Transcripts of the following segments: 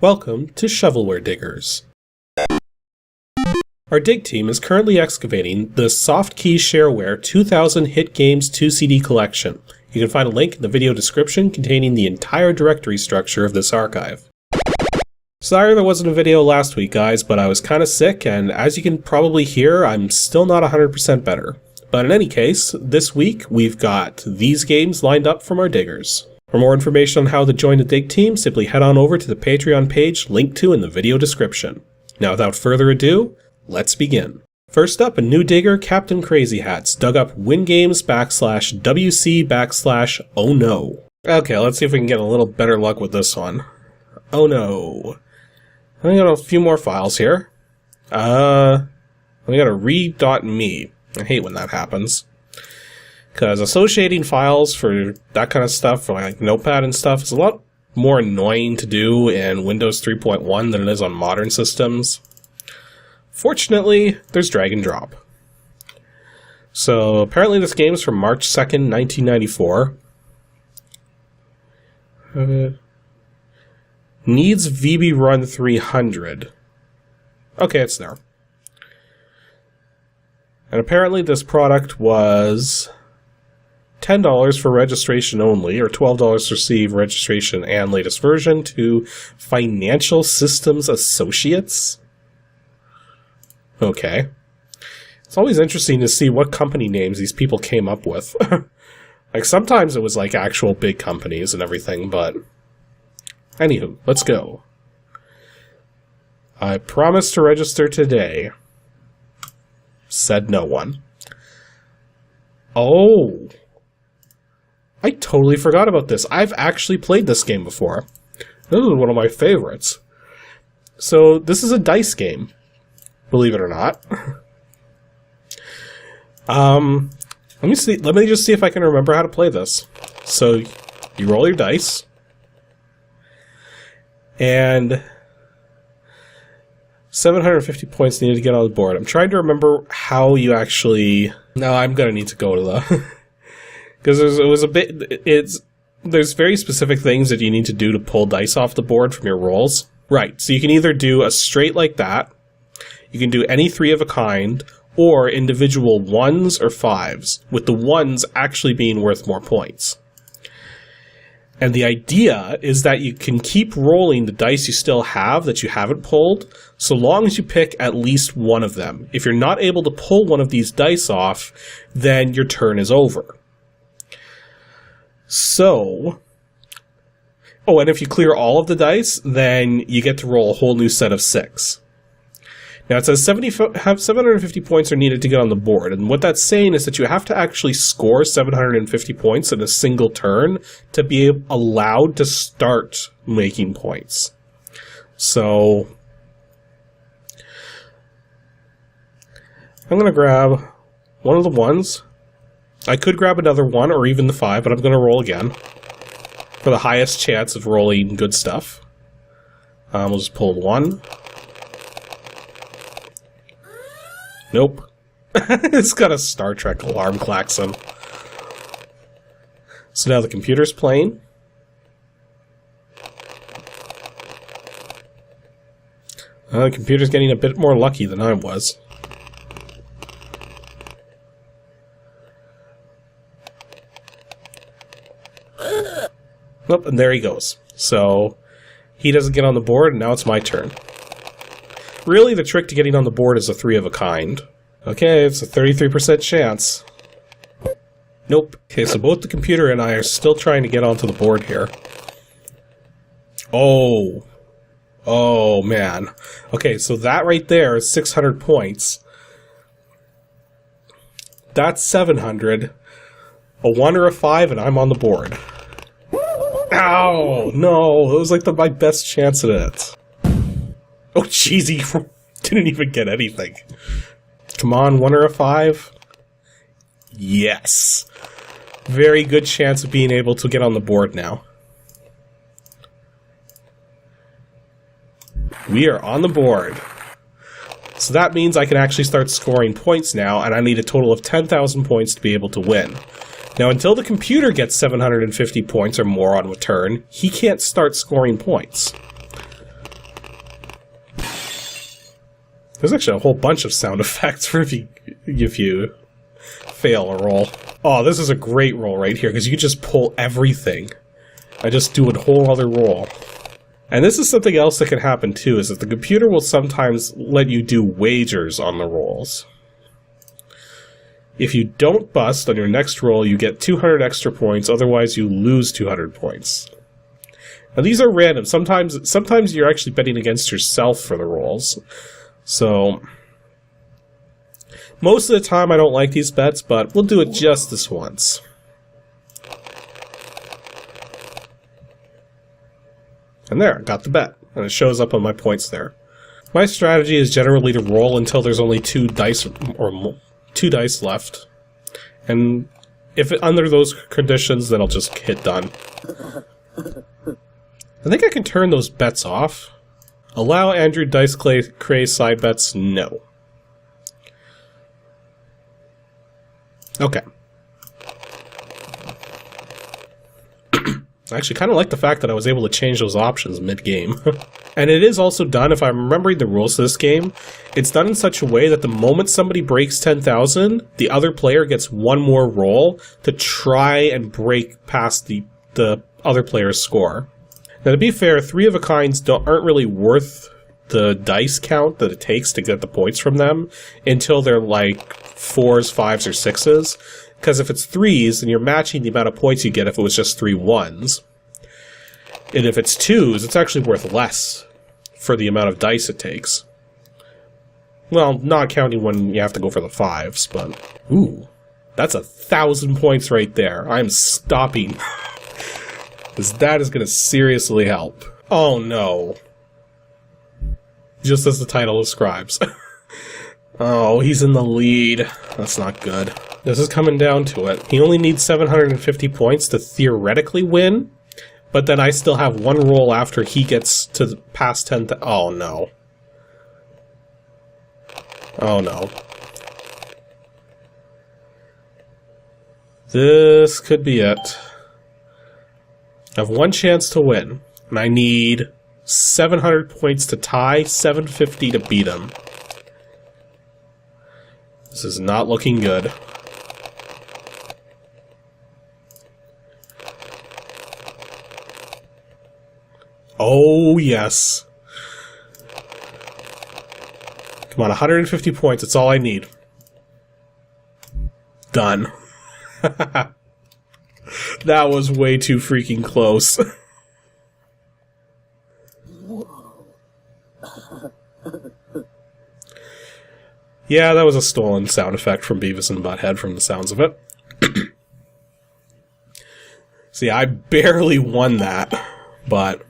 Welcome to Shovelware Diggers. Our dig team is currently excavating the Softkey Shareware 2000 Hit Games 2 CD collection. You can find a link in the video description containing the entire directory structure of this archive. Sorry there wasn't a video last week, guys, but I was kinda sick, and as you can probably hear, I'm still not 100% better. But in any case, this week we've got these games lined up from our diggers. For more information on how to join the dig team, simply head on over to the Patreon page linked to in the video description. Now without further ado, let's begin. First up, a new digger, Captain Crazy Hats, dug up WINGAMES /WC/OHNO. Okay, let's see if we can get a little better luck with this one. Oh no. I got a few more files here. We got a read.me. I hate when that happens. Because associating files for that kind of stuff, for like Notepad and stuff, is a lot more annoying to do in Windows 3.1 than it is on modern systems. Fortunately, there's drag and drop. So apparently this game is from March 2nd, 1994. Needs VB Run 300. Okay, it's there. And apparently this product was $10 for registration only, or $12 to receive registration and latest version to Financial Systems Associates. Okay. It's always interesting to see what company names these people came up with. Like, sometimes it was like actual big companies and everything, but anywho, let's go. I promise to register today. Said no one. Oh! I totally forgot about this. I've actually played this game before. This is one of my favorites. So, this is a dice game. Believe it or not. Let me just see if I can remember how to play this. So, you roll your dice. And 750 points needed to get on the board. I'm trying to remember how you actually... No, I'm gonna need to go to the... Because there's very specific things that you need to do to pull dice off the board from your rolls. Right, so you can either do a straight like that, you can do any three of a kind, or individual ones or fives, with the ones actually being worth more points. And the idea is that you can keep rolling the dice you still have that you haven't pulled, so long as you pick at least one of them. If you're not able to pull one of these dice off, then your turn is over. So, oh, and if you clear all of the dice, then you get to roll a whole new set of 6. Now it says 750 points are needed to get on the board, and what that's saying is that you have to actually score 750 points in a single turn to be allowed to start making points. So, I'm going to grab one of the ones. I could grab another one, or even the 5, but I'm going to roll again for the highest chance of rolling good stuff. We'll just pull 1. Nope. It's got a Star Trek alarm klaxon. So now the computer's playing. The computer's getting a bit more lucky than I was. Nope, and there he goes. So, he doesn't get on the board, and now it's my turn. Really, the trick to getting on the board is a 3 of a kind. Okay, it's a 33% chance. Nope. Okay, so both the computer and I are still trying to get onto the board here. Oh. Oh, man. Okay, so that right there is 600 points. That's 700. A 1 or a 5, and I'm on the board. Ow! No, it was like my best chance at it. Oh, jeez, he didn't even get anything. Come on, 1 or a 5? Yes. Very good chance of being able to get on the board now. We are on the board. So that means I can actually start scoring points now, and I need a total of 10,000 points to be able to win. Now, until the computer gets 750 points or more on a turn, he can't start scoring points. There's actually a whole bunch of sound effects for if you fail a roll. Oh, this is a great roll right here, because you can just pull everything. I just do a whole other roll. And this is something else that can happen too, is that the computer will sometimes let you do wagers on the rolls. If you don't bust on your next roll, you get 200 extra points, otherwise you lose 200 points. Now these are random. Sometimes you're actually betting against yourself for the rolls. So, most of the time I don't like these bets, but we'll do it just this once. And there, I got the bet. And it shows up on my points there. My strategy is generally to roll until there's only 2 dice left. And if under those conditions, then I'll just hit done. I think I can turn those bets off. Allow Andrew Dice Cray side bets? No. Okay. I actually kind of like the fact that I was able to change those options mid-game. And it is also done, if I'm remembering the rules to this game, it's done in such a way that the moment somebody breaks 10,000, the other player gets one more roll to try and break past the other player's score. Now, to be fair, 3 of a kinds aren't really worth the dice count that it takes to get the points from them until they're like 4s, 5s, or 6s. Because if it's 3s, then you're matching the amount of points you get if it was just 3 1s. And if it's 2s, it's actually worth less for the amount of dice it takes. Well, not counting when you have to go for the 5s, but... Ooh, that's 1,000 points right there. I'm stopping. Because that is going to seriously help. Oh no. Just as the title describes. Oh, he's in the lead. That's not good. This is coming down to it. He only needs 750 points to theoretically win, but then I still have one roll after he gets to past 10,000. Oh no. Oh no. This could be it. I have one chance to win, and I need 700 points to tie, 750 to beat him. This is not looking good. Oh, yes. Come on, 150 points. That's all I need. Done. That was way too freaking close. Yeah, that was a stolen sound effect from Beavis and Butthead from the sounds of it. See, I barely won that, but...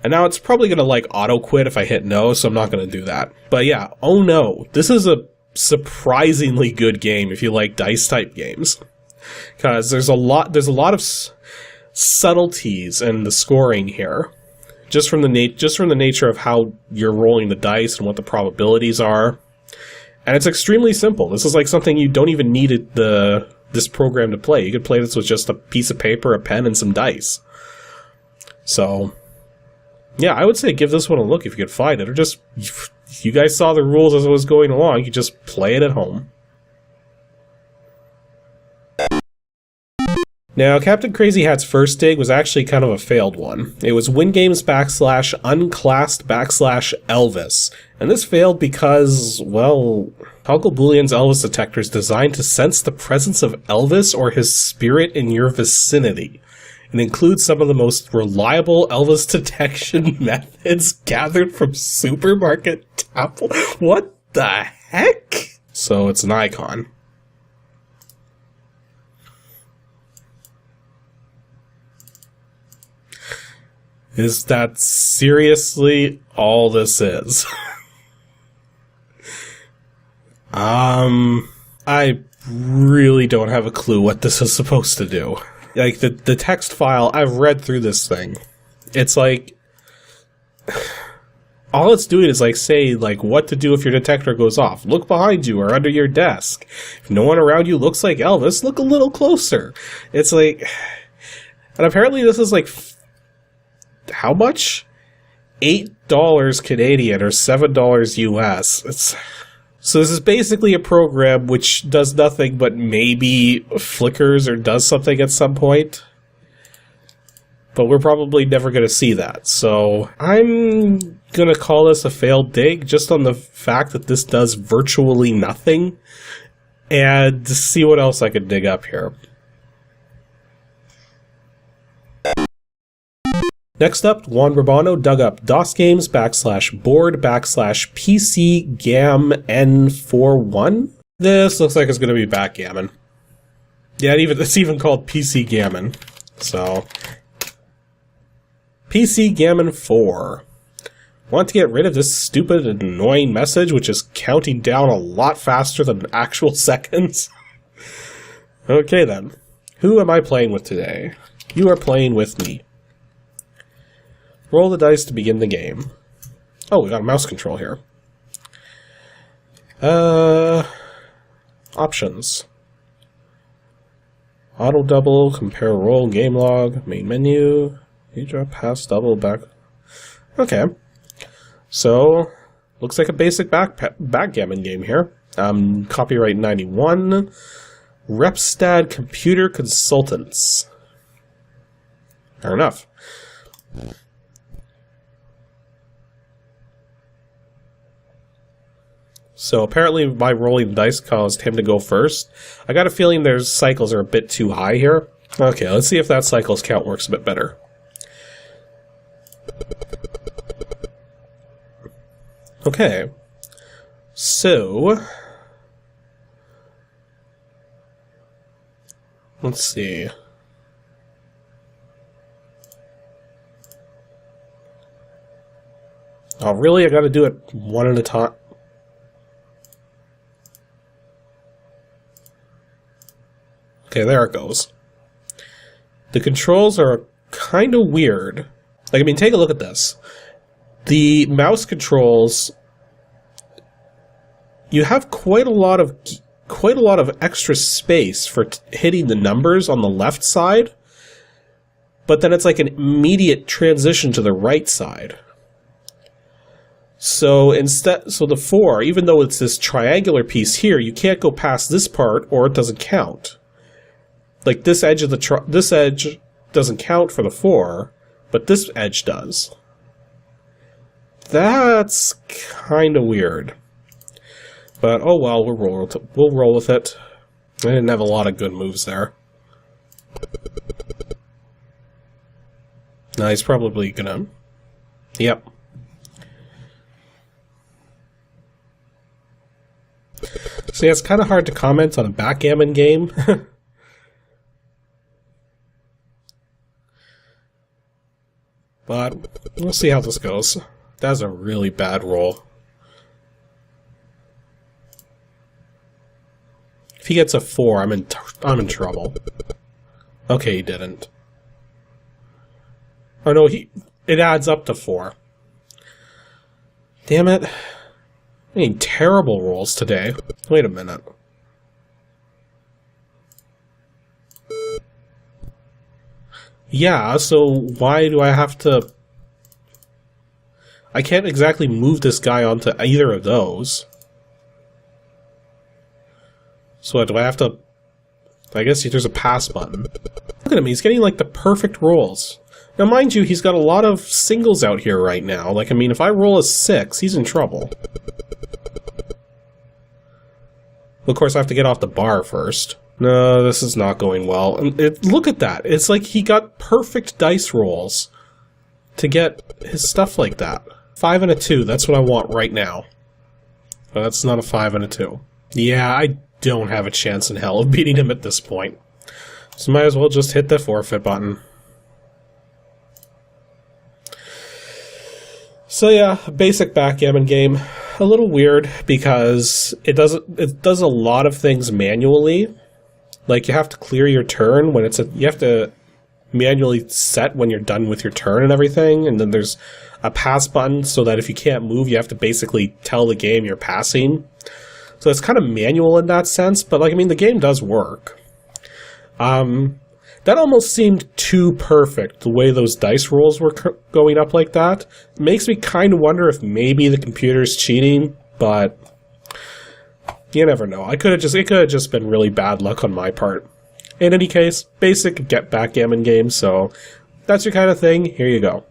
And now it's probably going to, like, auto-quit if I hit no, so I'm not going to do that. But yeah, oh no, this is a surprisingly good game if you like dice-type games. Because there's a lot of subtleties in the scoring here. Just from the nature of how you're rolling the dice and what the probabilities are. And it's extremely simple. This is like something you don't even need this program to play. You could play this with just a piece of paper, a pen, and some dice. So, yeah, I would say give this one a look if you could find it. Or just, if you guys saw the rules as it was going along, you could just play it at home. Now, Captain Crazy Hat's first dig was actually kind of a failed one. It was WINGAMES /unclassed /Elvis. And this failed because, well, Toggle Boolean's Elvis detector is designed to sense the presence of Elvis or his spirit in your vicinity. It includes some of the most reliable Elvis detection methods gathered from supermarket tap. What the heck? So it's an icon. Is that seriously all this is? I really don't have a clue what this is supposed to do. Like, the text file, I've read through this thing. It's like... all it's doing is, like, say, like, what to do if your detector goes off. Look behind you or under your desk. If no one around you looks like Elvis, look a little closer. It's like... And apparently this is, like... How much? $8 Canadian or $7 US. So this is basically a program which does nothing but maybe flickers or does something at some point. But we're probably never going to see that. So I'm going to call this a failed dig just on the fact that this does virtually nothing. And to see what else I could dig up here. Next up, Juan Rabano dug up DOSGAMES /board/PCGAMN41. This looks like it's going to be Backgammon. Yeah, it's even called PCGammon. So, PCGammon 4. Want to get rid of this stupid and annoying message, which is counting down a lot faster than actual seconds? Okay then. Who am I playing with today? You are playing with me. Roll the dice to begin the game. Oh, we got a mouse control here. Options. Auto double, compare roll, game log, main menu, drop, pass, double, back. Okay. So, looks like a basic backgammon game here. Copyright 91. Repstad Computer Consultants. Fair enough. So apparently my rolling the dice caused him to go first. I got a feeling their cycles are a bit too high here. Okay, let's see if that cycles count works a bit better. Okay. So let's see. Oh, really? I gotta do it one at a time? Okay, there it goes. The controls are kind of weird. Like, I mean, take a look at this. The mouse controls, you have quite a lot of extra space for hitting the numbers on the left side, but then it's like an immediate transition to the right side. So the 4, even though it's this triangular piece here, you can't go past this part or it doesn't count. Like this edge of this edge doesn't count for the 4, but this edge does. That's kind of weird. But oh well, we'll roll with it. I didn't have a lot of good moves there. No, he's probably gonna. Yep. So yeah, it's kind of hard to comment on a backgammon game. But we'll see how this goes. That's a really bad roll. If he gets a 4, I'm in trouble. Okay, he didn't. Oh no, it adds up to 4. Damn it. I mean, terrible rolls today. Wait a minute. Yeah, so why do I have to... I can't exactly move this guy onto either of those. So what, do I have to... I guess there's a pass button. Look at him, he's getting like the perfect rolls. Now mind you, he's got a lot of singles out here right now. Like, I mean, if I roll a 6, he's in trouble. Of course, I have to get off the bar first. No, this is not going well. And look at that. It's like he got perfect dice rolls to get his stuff like that. 5 and a 2, that's what I want right now. But that's not a 5 and a 2. Yeah, I don't have a chance in hell of beating him at this point. So might as well just hit the forfeit button. So yeah, a basic backgammon game. A little weird because it does a lot of things manually. Like, you have to clear your turn when you have to manually set when you're done with your turn and everything, and then there's a pass button so that if you can't move, you have to basically tell the game you're passing. So it's kind of manual in that sense, but like, I mean, the game does work. That almost seemed too perfect, the way those dice rolls were going up like that. It makes me kind of wonder if maybe the computer's cheating, but you never know. It could have just been really bad luck on my part. In any case, basic backgammon game, so that's your kind of thing. Here you go.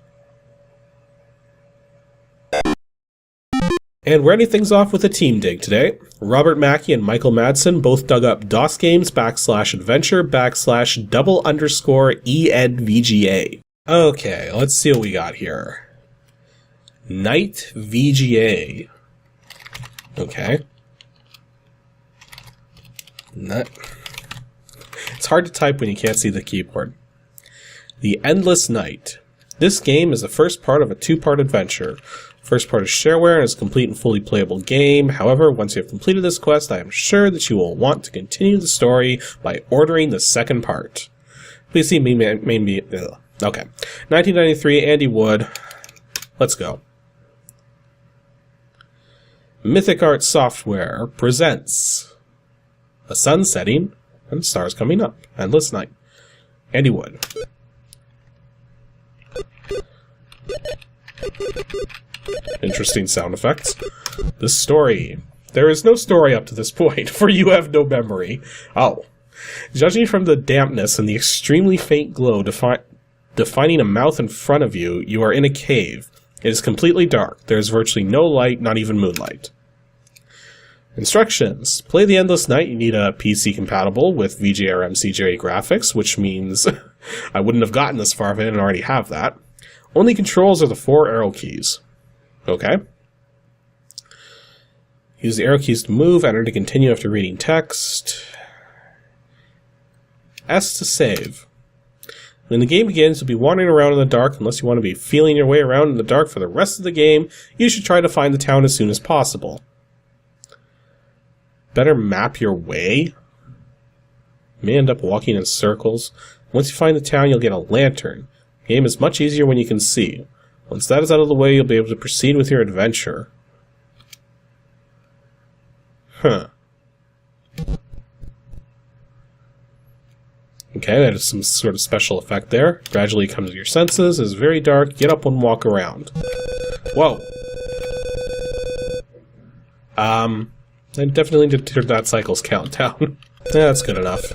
And we're ending things off with a team dig today. Robert Mackey and Michael Madsen both dug up DOSGAMES /adventure /ENVGA. Okay, let's see what we got here. Night VGA. Okay. It's hard to type when you can't see the keyboard. The Endless Night. This game is the first part of a two-part adventure. First part is Shareware and is a complete and fully playable game. However, once you have completed this quest, I am sure that you will want to continue the story by ordering the second part. Please see me. Okay. 1993, Andy Wood. Let's go. Mythic Art Software presents a sun setting and stars coming up. Endless Night. Andy Wood. Interesting sound effects. The story. There is no story up to this point, for you have no memory. Oh. Judging from the dampness and the extremely faint glow defining a mouth in front of you, you are in a cave. It is completely dark. There is virtually no light, not even moonlight. Instructions. Play the Endless Night. You need a PC compatible with VGA or MCJ graphics, which means I wouldn't have gotten this far if I didn't already have that. Only controls are the 4 arrow keys. Okay. Use the arrow keys to move, enter to continue after reading text. S to save. When the game begins, you'll be wandering around in the dark. Unless you want to be feeling your way around in the dark for the rest of the game, you should try to find the town as soon as possible. Better map your way. You may end up walking in circles. Once you find the town, you'll get a lantern. The game is much easier when you can see. Once that is out of the way, you'll be able to proceed with your adventure. Huh. Okay, that is some sort of special effect there. Gradually come to your senses. It's very dark. Get up and walk around. Whoa. I definitely need to turn that cycle's countdown. Yeah, that's good enough.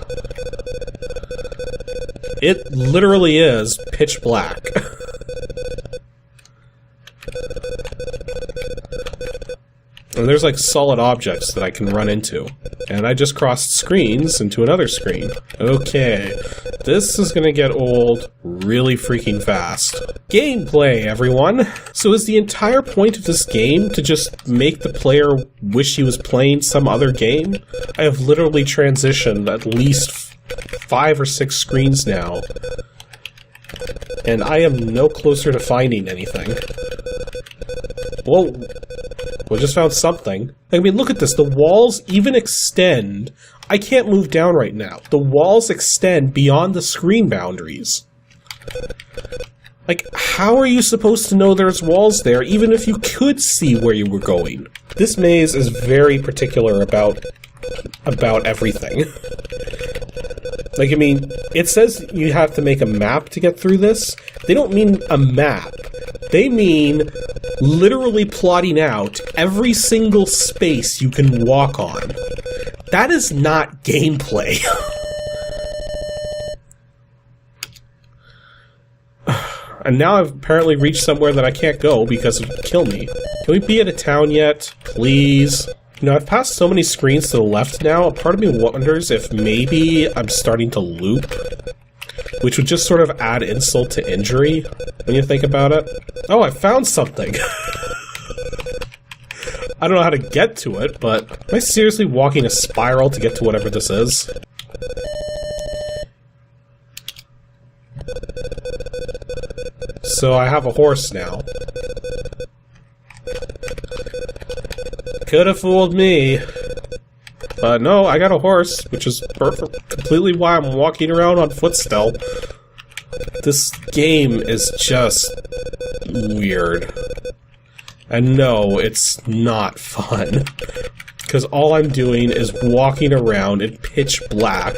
It literally is pitch black. And there's like solid objects that I can run into. And I just crossed screens into another screen. Okay, this is gonna get old really freaking fast. Gameplay, everyone! So is the entire point of this game to just make the player wish he was playing some other game? I have literally transitioned at least 5 or 6 screens now. And I am no closer to finding anything. Whoa. We just found something. I mean, look at this. The walls even extend. I can't move down right now. The walls extend beyond the screen boundaries. Like, how are you supposed to know there's walls there, even if you could see where you were going? This maze is very particular about everything. Like, I mean, it says you have to make a map to get through this. They don't mean a map. They mean literally plotting out every single space you can walk on. That is not gameplay. And now I've apparently reached somewhere that I can't go because it would kill me. Can we be at a town yet? Please? You know, I've passed so many screens to the left now, a part of me wonders if maybe I'm starting to loop, which would just sort of add insult to injury when you think about it. Oh, I found something! I don't know how to get to it, but am I seriously walking a spiral to get to whatever this is? So I have a horse now. Could have fooled me. But no, I got a horse, which is completely why I'm walking around on foot still. This game is just weird. And no, it's not fun. Because all I'm doing is walking around in pitch black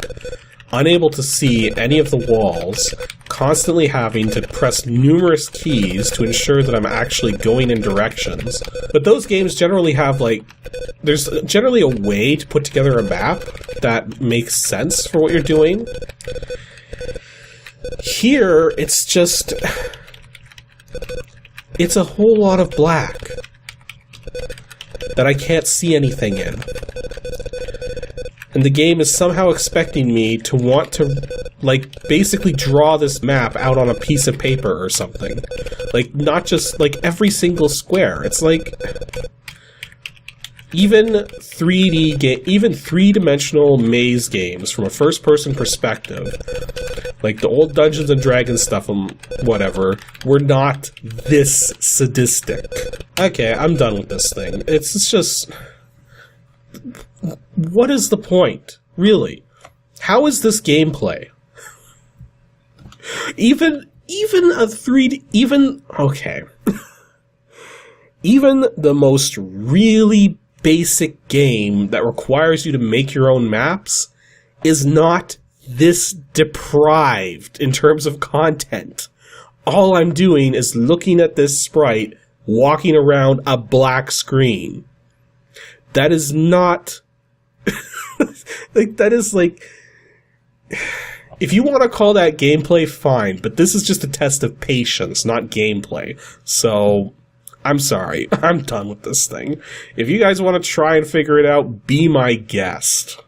unable to see any of the walls, constantly having to press numerous keys to ensure that I'm actually going in directions. But those games generally have, like, there's generally a way to put together a map that makes sense for what you're doing. Here, it's just... it's a whole lot of black that I can't see anything in. And the game is somehow expecting me to want to, like, basically draw this map out on a piece of paper or something. Like, not just, like, every single square. It's like... even three-dimensional maze games from a first-person perspective, like the old Dungeons and Dragons stuff and whatever, were not this sadistic. Okay, I'm done with this thing. It's just... what is the point? Really? How is this gameplay? Okay. Even the most really basic game that requires you to make your own maps is not this deprived in terms of content. All I'm doing is looking at this sprite walking around a black screen. That is not... like, that is like... if you want to call that gameplay, fine, but this is just a test of patience, not gameplay. So, I'm sorry. I'm done with this thing. If you guys want to try and figure it out, be my guest.